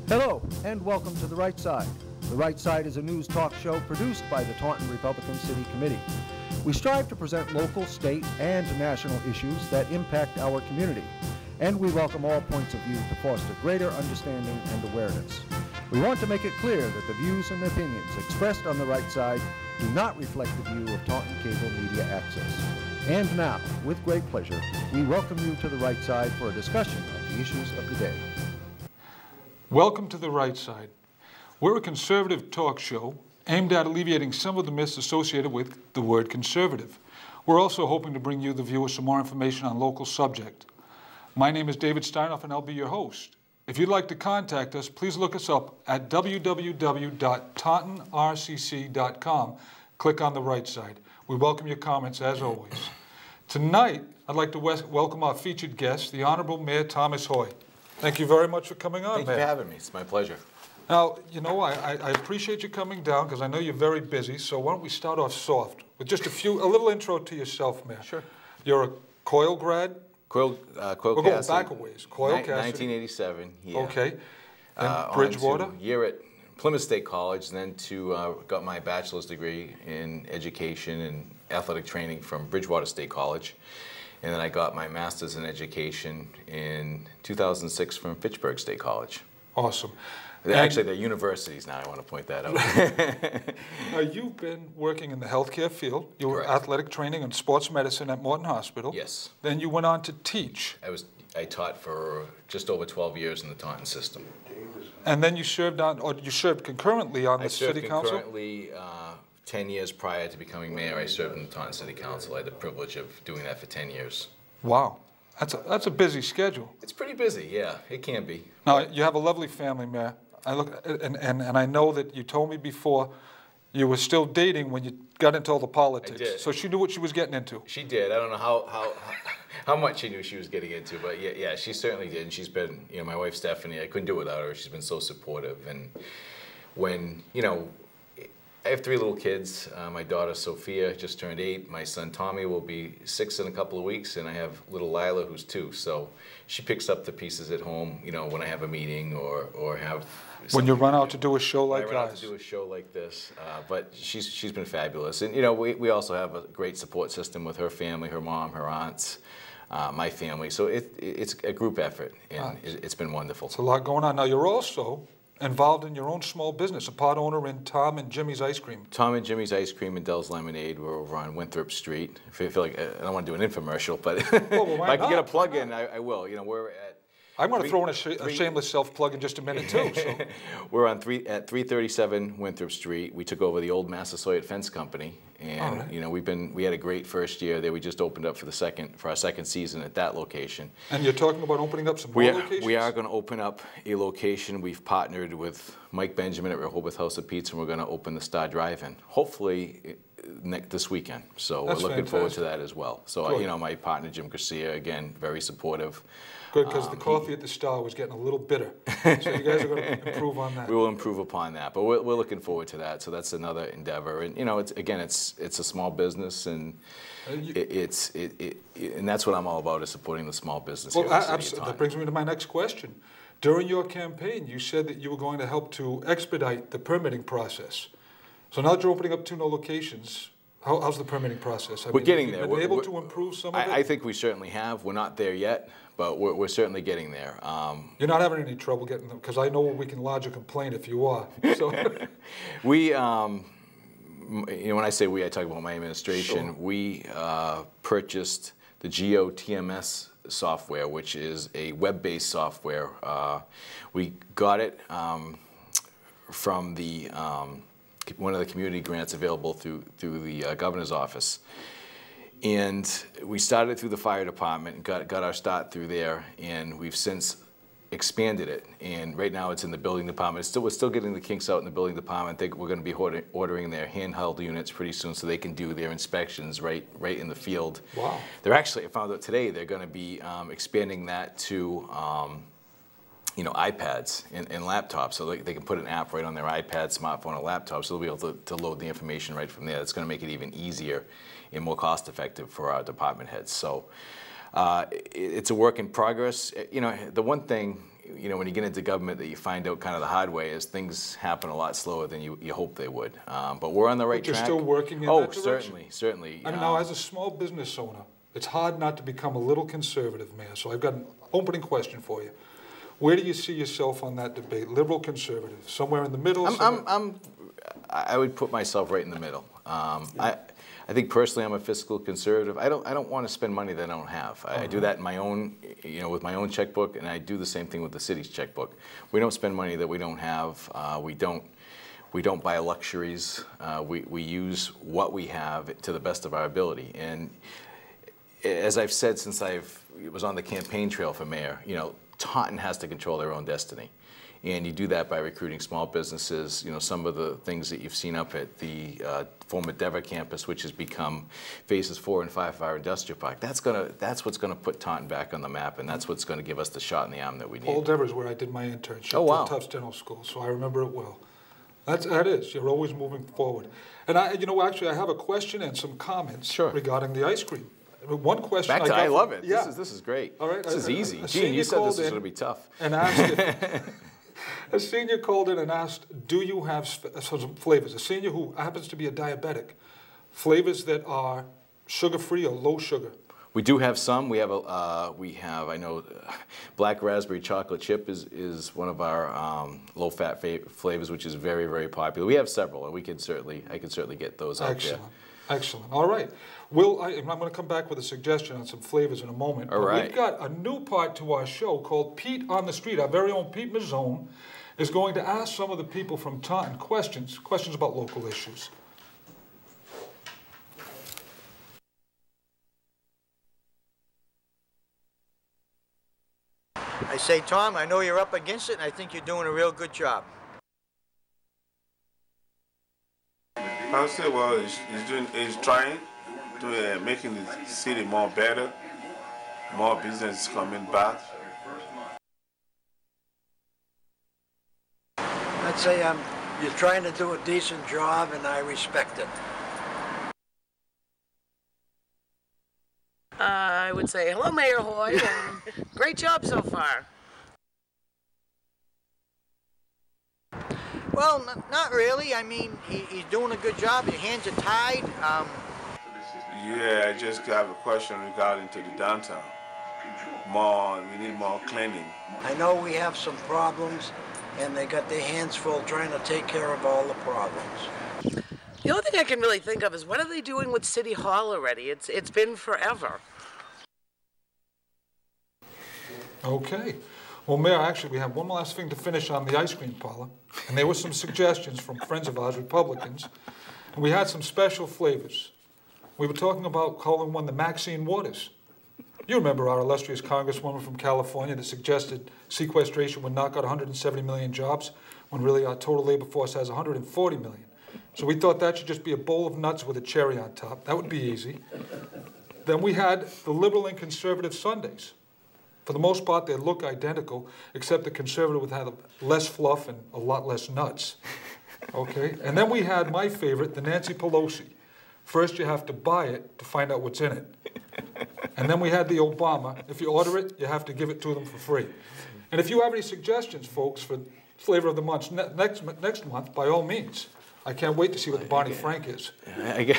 Hello, and welcome to The Right Side. The Right Side is a news talk show produced by the Taunton Republican City Committee. We strive to present local, state, and national issues that impact our community, and we welcome all points of view to foster greater understanding and awareness. We want to make it clear that the views and opinions expressed on The Right Side do not reflect the view of Taunton Cable Media Access. And now, with great pleasure, we welcome you to The Right Side for a discussion of the issues of the day. Welcome to The Right Side. We're a conservative talk show aimed at alleviating some of the myths associated with the word conservative. We're also hoping to bring you, the viewers, some more information on local subject. My name is David Steinhoff, and I'll be your host. If you'd like to contact us, please look us up at www.taunton-rcc.com. Click on The Right Side. We welcome your comments, as always. Tonight, I'd like to welcome our featured guest, the Honorable Mayor Thomas Hoye. Thank you very much for coming on, Thank you for having me. It's my pleasure. Now, you know, I appreciate you coming down because I know you're very busy, so why don't we start off soft with just a little intro to yourself, Mayor. Sure. You're a Coyle grad? Coyle We're going back a ways. Coyle Cassidy. 1987, yeah. Okay. And Bridgewater? On to a year at Plymouth State College, and then got my bachelor's degree in education and athletic training from Bridgewater State College. And then I got my master's in education in 2006 from Fitchburg State College. Awesome. Actually, they're universities now, I want to point that out. Now, you've been working in the healthcare field. You were athletic training and sports medicine at Morton Hospital. Yes. Then you went on to teach. I taught for just over 12 years in the Taunton system. And then you served concurrently on the city council? I served concurrently 10 years prior to becoming mayor. I served in the Taunton City Council. I had the privilege of doing that for 10 years. Wow. That's a busy schedule. It's pretty busy, yeah. It can be. Now, you have a lovely family, Mayor. And I know that you told me before you were still dating when you got into all the politics. I did. So she knew what she was getting into. She did. I don't know how much she knew she was getting into, but yeah, she certainly did. And she's been, my wife Stephanie, I couldn't do it without her. She's been so supportive. And when, I have 3 little kids. My daughter Sophia just turned 8. My son Tommy will be 6 in a couple of weeks, and I have little Lila who's 2. So she picks up the pieces at home, when I have a meeting or have. When you run out to do a show like ours. I run out to do a show like this, but she's been fabulous, and we also have a great support system with her family, her mom, her aunts. My family, so it's a group effort, and it's been wonderful. It's a lot going on. Now, you're also involved in your own small business, a part owner in Tom and Jimmy's Ice Cream. Tom and Jimmy's Ice Cream and Dell's Lemonade. We're over on Winthrop Street. I feel like I don't want to do an infomercial, but if I can get a plug in, I will. We're at. I'm going to throw in a shameless self-plug in just a minute, too. So. We're at 337 Winthrop Street. We took over the old Massasoit Fence Company, and we had a great first year there. We just opened up for our second season at that location. And you're talking about opening up some more locations? We are going to open up a location. We've partnered with Mike Benjamin at Rehoboth House of Pizza, and we're going to open the Star Drive-In, hopefully this weekend. So we're looking forward to that as well. So my partner Jim Garcia, again, very supportive. Good, because the coffee at the Star was getting a little bitter. So you guys are going to improve on that. We will improve upon that, but we're looking forward to that. So that's another endeavor. And it's a small business, and and that's what I'm all about, is supporting the small business. Well, that brings me to my next question. During your campaign, you said that you were going to help to expedite the permitting process. So now that you're opening up 2 new locations, how's the permitting process? We're getting there. Have you been able to improve some of it? I think we certainly have. We're not there yet, but we're certainly getting there. You're not having any trouble getting them, because I know we can lodge a complaint if you are. So. We, when I say we, I talk about my administration. Sure. We purchased the GeoTMS software, which is a web-based software. We got it from the one of the community grants available through the governor's office. And we started through the fire department and got our start through there, and we've since expanded it. And right now it's in the building department. We're still getting the kinks out in the building department. I think we're going to be ordering their handheld units pretty soon, so they can do their inspections right in the field. Wow. They're actually, I found out today, they're going to be expanding that to iPads and laptops, so they can put an app right on their iPad, smartphone, or laptop, so they'll be able to load the information right from there. That's going to make it even easier and more cost-effective for our department heads. So it's a work in progress. The one thing, you know, when you get into government, that you find out kind of the hard way is things happen a lot slower than you hope they would. But we're on the right But you're track. still working in that direction? Certainly, certainly. I mean, now, as a small business owner, it's hard not to become a little conservative, Mayor. So I've got an opening question for you. Where do you see yourself on that debate, liberal, conservative? Somewhere in the middle? I would put myself right in the middle. I think personally I'm a fiscal conservative. I don't want to spend money that I don't have. I do that in my own, you know, with my own checkbook, and I do the same thing with the city's checkbook. We don't spend money that we don't have. We don't buy luxuries. We use what we have to the best of our ability. And as I've said since I was on the campaign trail for mayor, you know, Taunton has to control their own destiny. And you do that by recruiting small businesses. You know, some of the things that you've seen up at the former Dever campus, which has become phases 4 and 5 of our industrial park. That's what's gonna put Taunton back on the map, and that's what's gonna give us the shot in the arm that we need. Old Dever is where I did my internship. Oh, wow. At Tufts Dental School, so I remember it well. That is. You're always moving forward. And you know, actually, I have a question and some comments regarding the ice cream. One question I love it. Yeah. This is great. All right. This is easy. Gene, you said this was going to be tough. And asked a senior called in and asked, do you have some flavors? A senior who happens to be a diabetic, flavors that are sugar-free or low sugar. We do have some. We have I know, black raspberry chocolate chip is one of our low-fat flavors, which is very, very popular. We have several, and I can certainly get those out there. Excellent. All right. I'm going to come back with a suggestion on some flavors in a moment. All right. We've got a new part to our show called Pete on the Street. Our very own Pete Mazzone is going to ask some of the people from Taunton questions about local issues. I say, Tom, I know you're up against it, and I think you're doing a real good job. I would say, well, he's trying to making the city more better, more business coming back. I'd say you're trying to do a decent job, and I respect it. I would say, hello, Mayor Hoye, and great job so far. Well, not really. I mean, he's doing a good job. Your hands are tied. Yeah, I just have a question regarding to the downtown. We need more cleaning. I know we have some problems, and they got their hands full trying to take care of all the problems. The only thing I can really think of is, what are they doing with City Hall already? It's been forever. Okay. Well, Mayor, actually, we have one last thing to finish on the ice cream parlor. And there were some suggestions from friends of ours, Republicans. And we had some special flavors. We were talking about calling one the Maxine Waters. You remember our illustrious congresswoman from California that suggested sequestration would knock out 170 million jobs, when really our total labor force has 140 million. So we thought that should just be a bowl of nuts with a cherry on top. That would be easy. Then we had the liberal and conservative sundaes. For the most part, they look identical, except the conservative would have less fluff and a lot less nuts. Okay? And then we had my favorite, the Nancy Pelosi. First, you have to buy it to find out what's in it. And then we had the Obama. If you order it, you have to give it to them for free. And if you have any suggestions, folks, for flavor of the month next month, by all means. I can't wait to see what the Barney Frank is. I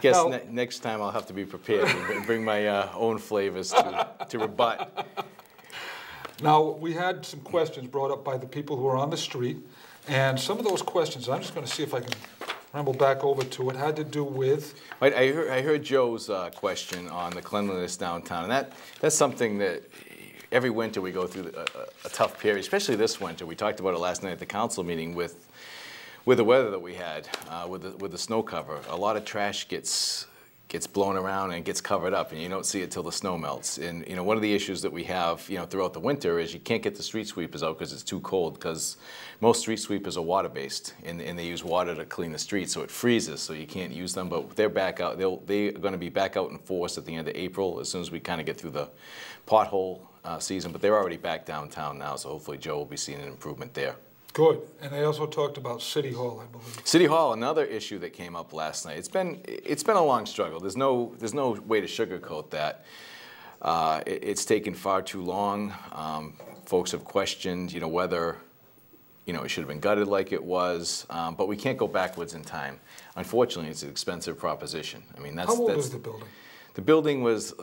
guess next time I'll have to be prepared and bring my own flavors to rebut. Now, we had some questions brought up by the people who are on the street, and some of those questions, I'm just going to see if I can ramble back over to it, had to do with... I heard Joe's question on the cleanliness downtown, and that's something that every winter we go through a tough period, especially this winter. We talked about it last night at the council meeting with the weather that we had, with the snow cover. A lot of trash gets blown around and gets covered up, and you don't see it till the snow melts. And you know, one of the issues that we have, you know, throughout the winter is you can't get the street sweepers out because it's too cold. Because most street sweepers are water-based, and they use water to clean the streets, so it freezes, so you can't use them. But they're back out. They are going to be back out in force at the end of April, as soon as we kind of get through the pothole season. But they're already back downtown now, so hopefully Joe will be seeing an improvement there. Good. And they also talked about City Hall, I believe. City Hall, another issue that came up last night. It's been a long struggle. There's no way to sugarcoat that. It's taken far too long. Folks have questioned, whether, it should have been gutted like it was, but we can't go backwards in time. Unfortunately, it's an expensive proposition. I mean, How old is the building? The building was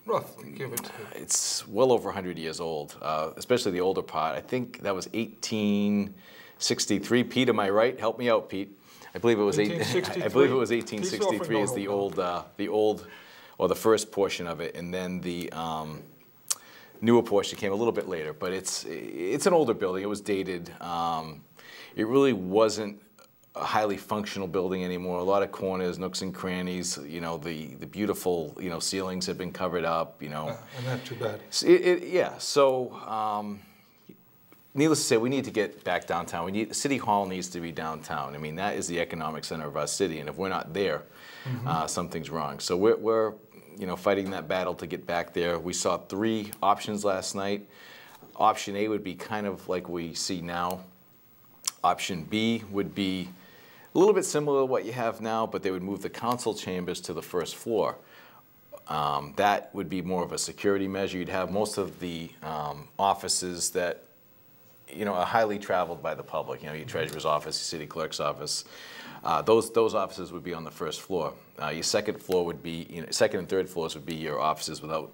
roughly, give it to. It's well over 100 years old, especially the older part. I think that was 1863. Pete, am I right? Help me out, Pete. I believe it was 1863. I believe it was 1863 is the old or the first portion of it, and then the newer portion came a little bit later. But it's an older building. It was dated. It really wasn't a highly functional building anymore. A lot of corners, nooks and crannies. The beautiful ceilings had been covered up. And not too bad. Yeah. So. Needless to say, we need to get back downtown. City Hall needs to be downtown. I mean, that is the economic center of our city, and if we're not there, something's wrong. So we're fighting that battle to get back there. We saw 3 options last night. Option A would be kind of like we see now. Option B would be a little bit similar to what you have now, but they would move the council chambers to the first floor. That would be more of a security measure. You'd have most of the offices that are highly traveled by the public. Your treasurer's office, your city clerk's office. Those offices would be on the first floor. Your second floor would be, second and third floors would be your offices without,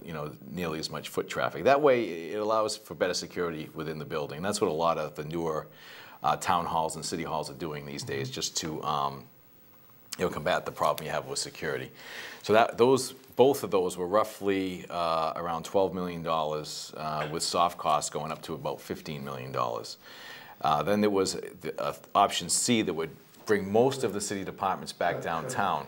nearly as much foot traffic. That way, it allows for better security within the building. That's what a lot of the newer town halls and city halls are doing these days, just to, combat the problem you have with security. So both of those were roughly around $12 million, with soft costs going up to about $15 million. Then there was option C that would bring most of the city departments back downtown.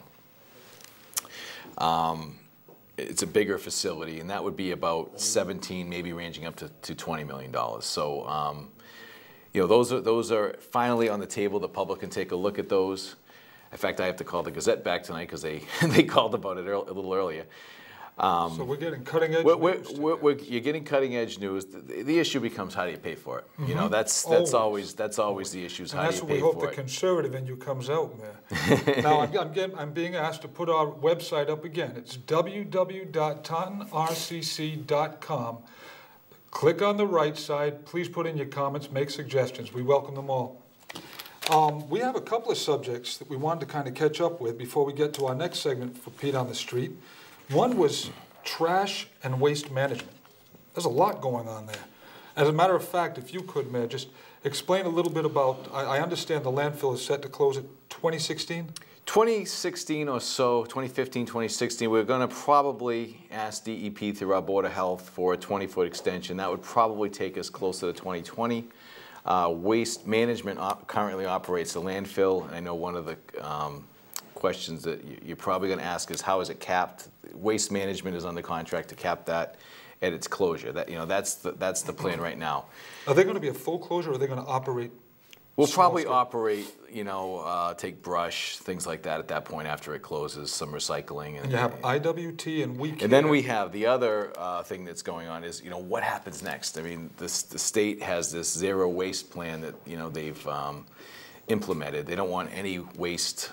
It's a bigger facility, and that would be about 17, maybe ranging up to $20 million. So, those are finally on the table. The public can take a look at those. In fact, I have to call the Gazette back tonight because they called about it a little earlier. So we're getting cutting edge news. You're getting cutting edge news. The issue becomes, how do you pay for it? That's always the issue. Is how do you pay for it? That's what we hope the conservative in you comes out, man. Now I'm being asked to put our website up again. It's www.taunton-ma.gov. Click on the right side. Please put in your comments, make suggestions. We welcome them all. We have a couple of subjects that we wanted to kind of catch up with before we get to our next segment for Pete on the Street. One was trash and waste management. There's a lot going on there. As a matter of fact, if you could, Mayor, just explain a little bit about, I understand the landfill is set to close at 2016? 2016 or so, 2015, 2016, we're going to probably ask DEP through our Board of Health for a 20-foot extension. That would probably take us closer to 2020. Waste management currently operates the landfill. And I know one of the questions that you're probably going to ask is, how is it capped? Waste management is under contract to cap that at its closure. That's the plan right now. Are they going to be a full closure, or are they going to operate? We'll probably operate, take brush, things like that at that point after it closes, some recycling. And you have IWT and we. And then we have the other thing that's going on is, what happens next? I mean, the state has this zero waste plan that, they've implemented. They don't want any waste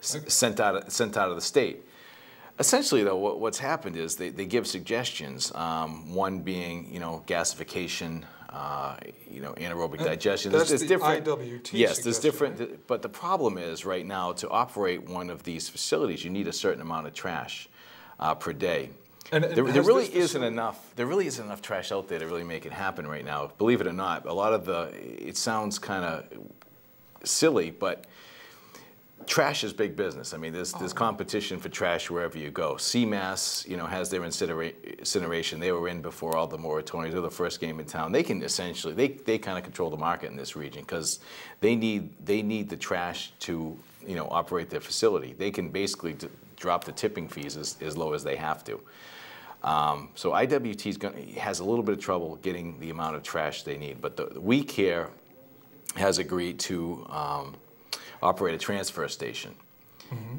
sent out of the state. Essentially, though, what's happened is they give suggestions. One being, gasification. Anaerobic digestion. That's there's the different, IWT yes, there's different, right? But the problem is right now, to operate one of these facilities, you need a certain amount of trash per day. And there really isn't enough trash out there to really make it happen right now. Believe it or not, a lot of it sounds kind of silly, but trash is big business. I mean, there's competition for trash wherever you go. CMAS, has their incineration. They were in before all the moratoriums. They're the first game in town. They can essentially, they kind of control the market in this region because they need the trash to, operate their facility. They can basically drop the tipping fees as low as they have to. So IWT has a little bit of trouble getting the amount of trash they need. But the We Care has agreed to operate a transfer station.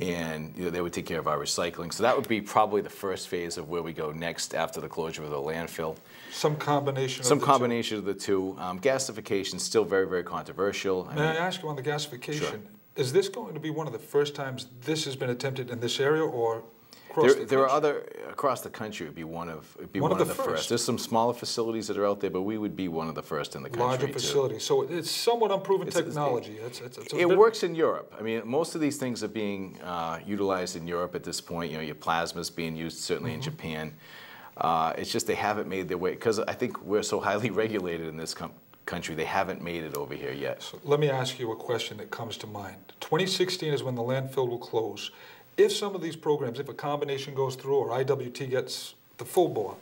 And they would take care of our recycling. So that would be probably the first phase of where we go next after the closure of the landfill. Some combination of the two. Gasification is still very, very controversial. May I ask you on the gasification, Sure. is this going to be one of the first times this has been attempted in this area, or There are other across the country. It'd be one of the first. There's some smaller facilities that are out there, but we would be one of the first in the country. Larger facilities. So it's somewhat unproven technology. It works in Europe. I mean, most of these things are being utilized in Europe at this point. You know, your plasma's being used certainly in Japan. It's just they haven't made their way because I think we're so highly regulated in this country. They haven't made it over here yet. So let me ask you a question that comes to mind. 2016 is when the landfill will close. If some of these programs, if a combination goes through or IWT gets the full bore,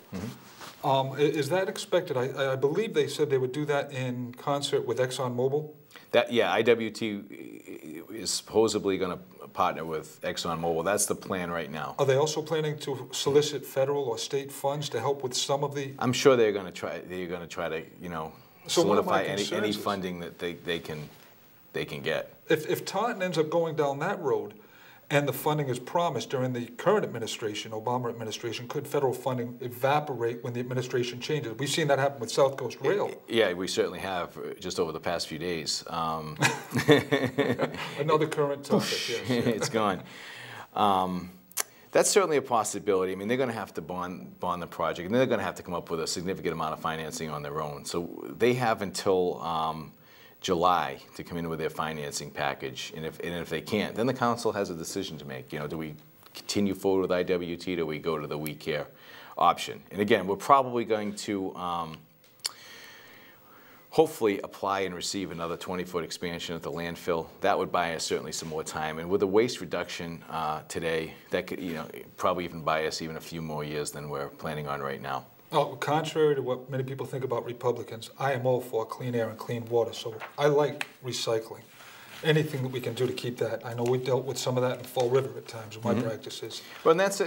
is that expected? I believe they said they would do that in concert with ExxonMobil. IWT is supposedly going to partner with ExxonMobil. That's the plan right now. Are they also planning to solicit federal or state funds to help with some of the? I'm sure they're going to try. They're going to try to, you know, solidify any funding that they can get. If Taunton ends up going down that road, and the funding is promised during the current administration, Obama administration, could federal funding evaporate when the administration changes? We've seen that happen with South Coast Rail. Yeah, we certainly have, just over the past few days. Another current topic, yes. It's gone. That's certainly a possibility. I mean, they're going to have to bond the project, and they're going to have to come up with a significant amount of financing on their own. So they have until July to come in with their financing package, and if they can't, then the council has a decision to make. You know, do we continue forward with IWT, or do we go to the We Care option? And again, we're probably going to hopefully apply and receive another 20-foot expansion at the landfill. That would buy us certainly some more time, and with the waste reduction today, that could, you know, probably even buy us even a few more years than we're planning on right now. Oh, contrary to what many people think about Republicans, I am all for clean air and clean water, so I like recycling. Anything that we can do to keep that. I know we dealt with some of that in Fall River at times in my practices. Well, and that's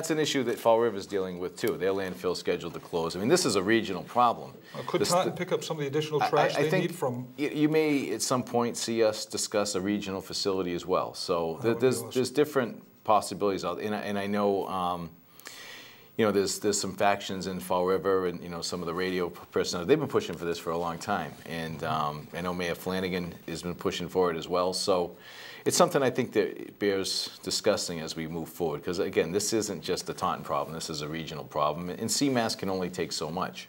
an issue that Fall River is dealing with too. Their landfill scheduled to close. I mean, this is a regional problem. Could Taunton pick up some of the additional trash they need from? You may at some point see us discuss a regional facility as well. So there's different possibilities out there, and I know. You know, there's some factions in Fall River, and you know, some of the radio personnel. They've been pushing for this for a long time, and I know Mayor Flanagan has been pushing for it as well. So it's something I think that bears discussing as we move forward. Because again, this isn't just a Taunton problem. This is a regional problem, and CMAS can only take so much.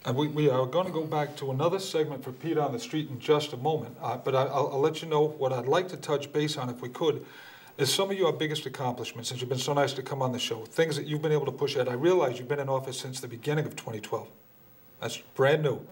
And we are going to go back to another segment for Pete on the Street in just a moment. But I'll let you know what I'd like to touch base on, if we could, is some of your biggest accomplishments, since you've been so nice to come on the show, things that you've been able to push ahead. I realize you've been in office since the beginning of 2012. That's brand new.